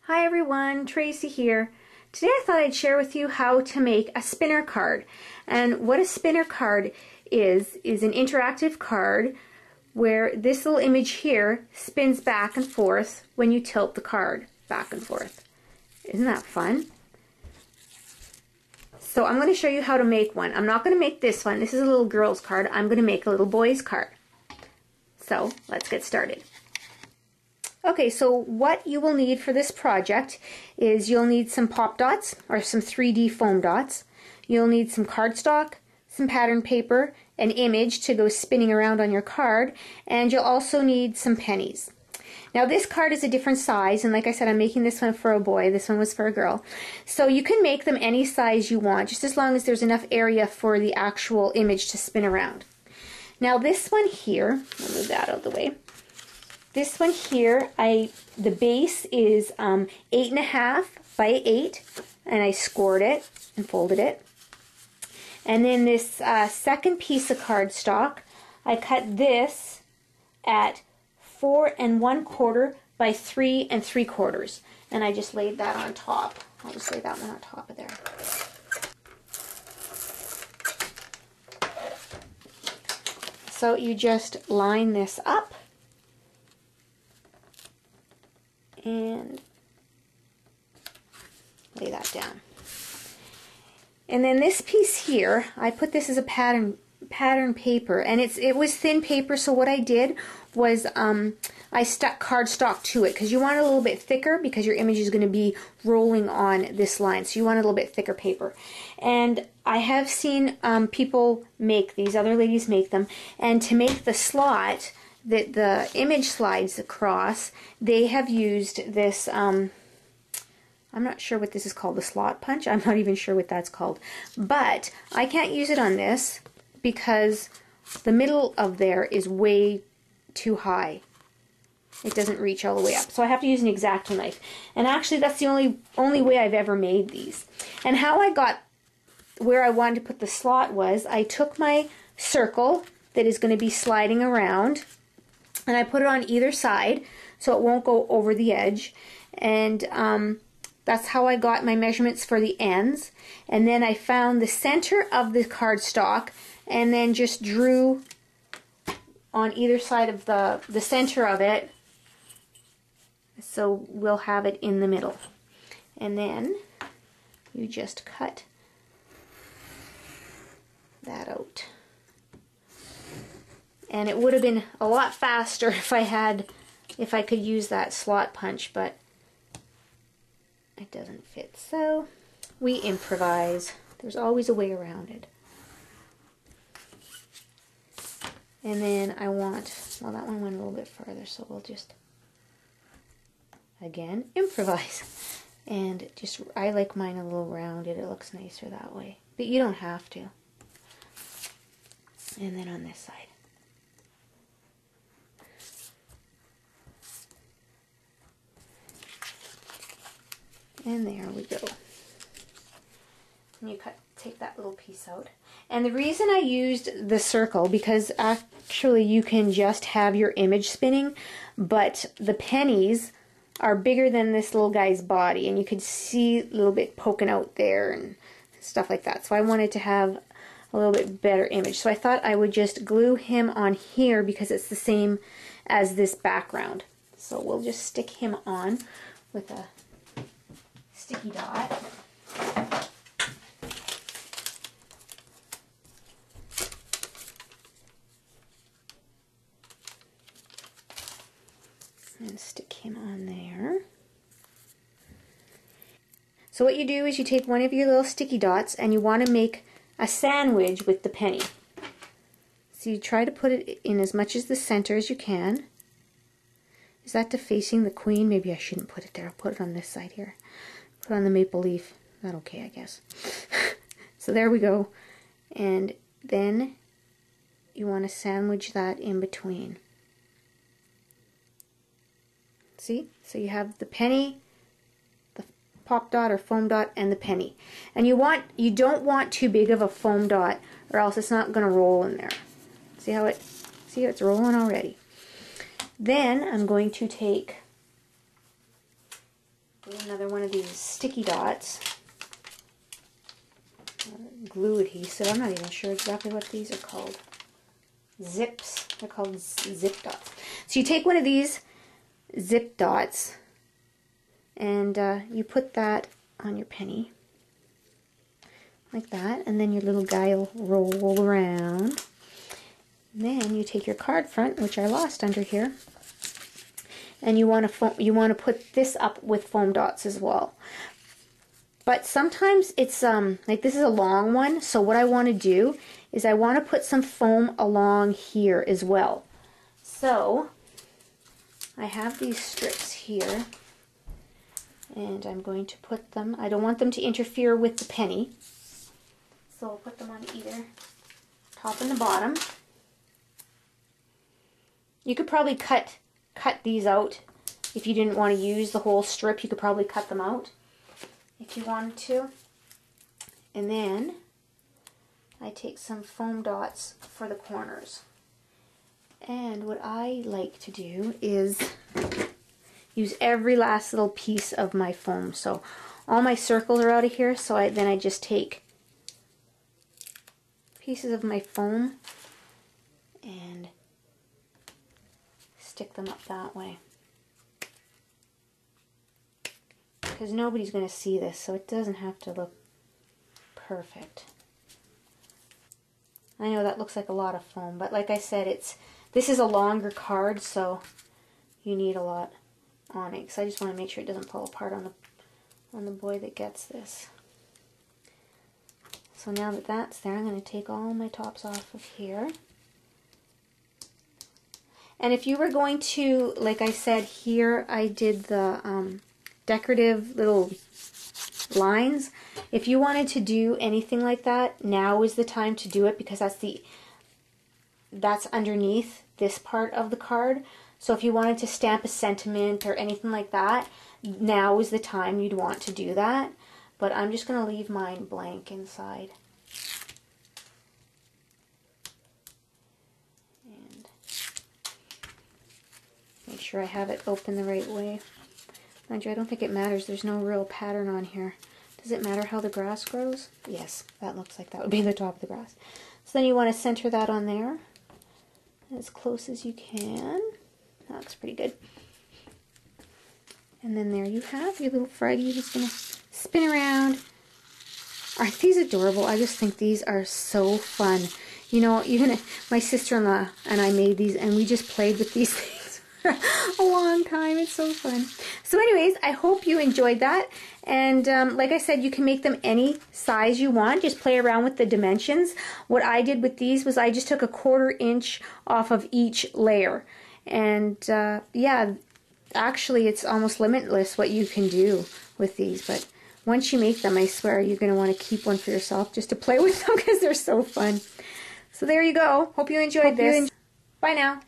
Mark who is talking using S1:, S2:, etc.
S1: Hi everyone, Tracy here. Today I thought I'd share with you how to make a spinner card. And what a spinner card is an interactive card where this little image here spins back and forth when you tilt the card back and forth. Isn't that fun? So I'm going to show you how to make one. I'm not going to make this one. This is a little girl's card. I'm going to make a little boy's card. So let's get started. Okay, so what you will need for this project is you'll need some pop dots or some 3D foam dots. You'll need some cardstock, some pattern paper, an image to go spinning around on your card, and you'll also need some pennies. Now this card is a different size, and like I said, I'm making this one for a boy, this one was for a girl. So you can make them any size you want, just as long as there's enough area for the actual image to spin around. Now this one here, I'll move that out of the way. This one here, the base is 8.5 by 8, and I scored it and folded it. And then this second piece of cardstock, I cut this at 4 1/4 by 3 3/4, and I just laid that on top. I'll just lay that one on top of there. So you just line this up and lay that down. And then this piece here, I put this as a pattern paper, and it was thin paper, so what I did was I stuck cardstock to it because you want it a little bit thicker because your image is going to be rolling on this line, so you want a little bit thicker paper. And I have seen people make these, other ladies make them, and to make the slot that the image slides across, they have used this, I'm not sure what this is called, the slot punch. I'm not even sure what that's called. But I can't use it on this because the middle of there is way too high. It doesn't reach all the way up. So I have to use an X-Acto knife. And actually that's the only way I've ever made these. And how I got where I wanted to put the slot was I took my circle that is going to be sliding around, and I put it on either side so it won't go over the edge, and that's how I got my measurements for the ends. And then I found the center of the cardstock and then just drew on either side of the center of it, so we'll have it in the middle. And then you just cut that out. And it would have been a lot faster if I could use that slot punch, but it doesn't fit. So we improvise. There's always a way around it. And then I want, well, that one went a little bit further, so we'll just, again, improvise. And just, I like mine a little rounded. It looks nicer that way. But you don't have to. And then on this side. And there we go. And you take that little piece out. And the reason I used the circle, because actually you can just have your image spinning, but the pennies are bigger than this little guy's body, and you could see a little bit poking out there and stuff like that. So I wanted to have a little bit better image. So I thought I would just glue him on here because it's the same as this background. So we'll just stick him on with a sticky dot. And stick him on there. So what you do is you take one of your little sticky dots and you want to make a sandwich with the penny. So you try to put it in as much as the center as you can. Is that defacing the queen? Maybe I shouldn't put it there. I'll put it on this side here. Put on the maple leaf. That okay, I guess. So there we go. And then you want to sandwich that in between. See? So you have the penny, the pop dot or foam dot, and the penny. And you don't want too big of a foam dot, or else it's not going to roll in there. See how it's rolling already. Then I'm going to take Another one of these sticky dots. Glue adhesive. I'm not even sure exactly what these are called. Zips. They're called zip dots. So you take one of these zip dots and you put that on your penny. Like that. And then your little guy will roll around. And then you take your card front, which I lost under here. And you want to put this up with foam dots as well. But sometimes it's like this is a long one, so what I want to do is I want to put some foam along here as well. So I have these strips here, and I'm going to put them, I don't want them to interfere with the penny, so I'll put them on either top and the bottom. You could probably cut these out. If you didn't want to use the whole strip, you could probably cut them out if you wanted to. And then I take some foam dots for the corners. And what I like to do is use every last little piece of my foam. So all my circles are out of here, so then I just take pieces of my foam and stick them up that way. Because nobody's going to see this, so it doesn't have to look perfect. I know that looks like a lot of foam, but like I said, this is a longer card, so you need a lot on it. So I just want to make sure it doesn't fall apart on the boy that gets this. So now that that's there, I'm going to take all my tops off of here. And if you were going to, like I said, here I did the decorative little lines. If you wanted to do anything like that, now is the time to do it, because that's underneath this part of the card. So if you wanted to stamp a sentiment or anything like that, now is the time you'd want to do that. But I'm just going to leave mine blank inside. And make sure I have it open the right way. Mind you, I don't think it matters. There's no real pattern on here. Does it matter how the grass grows? Yes, that looks like that would be the top of the grass. So then you want to center that on there as close as you can. That looks pretty good. And then there you have your little Froggy who's going to spin around. Aren't these adorable? I just think these are so fun. You know, even my sister-in-law and I made these, and we just played with these things a long time. It's so fun. So anyways, I hope you enjoyed that. And like I said, you can make them any size you want. Just play around with the dimensions. What I did with these was I just took a 1/4 inch off of each layer. And yeah, actually it's almost limitless what you can do with these. But once you make them, I swear you're going to want to keep one for yourself just to play with them, because they're so fun. So there you go. Hope you enjoyed this. Bye now.